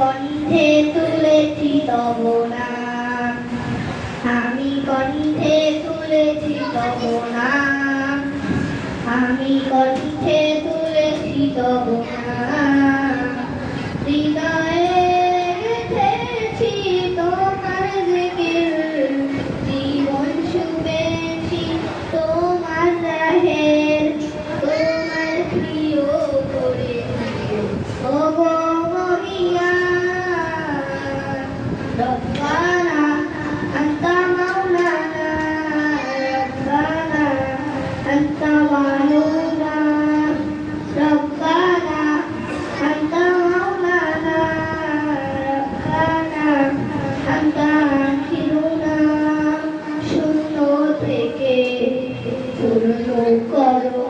কণ্ঠে তুলেছি তব নাম, আমি কণ্ঠে তুলেছি তব নাম, আমি কণ্ঠে তুলেছি তব নাম, হৃদয়ে গেঁথেছি তোমার জিকির, জীবন শুভেছি তোমার রাহের, তোমার প্রিয় করেছি ওগো মহিয়ান। রব্বানা আনতা মাওলানা, রব্বানা আনতা ওয়ালুনা, রব্বানা আনতা মাওলানা, রব্বানা আনতা আখিরুনা। শূন্য থেকে পূর্ণ করো,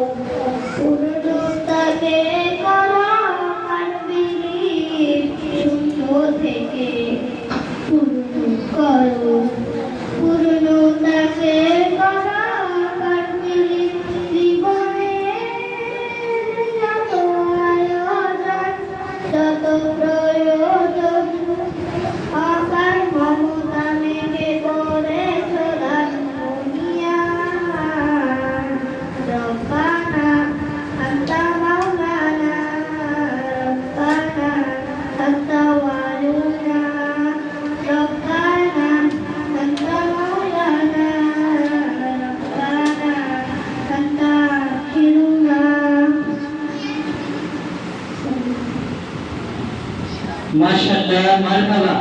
পূর্ণতাকে করো কারবিলীন। শূন্য থেকে পূর্ণ করো, পূর্ণতাকে করো কারবিলীন। জীবনে যত আয়োজন, যত প্রয়োজন, অপার মমতা মেঘে করেছ দান দুনিয়ায়। রব্বানা আনতা মাওলানা, রব্বানা আনতা ওয়ালুনা, রব্বানা আনতা মাওলানা, রব্বানা আনতা আখিরুনা। মাশাআল্লাহ, মারহাবা।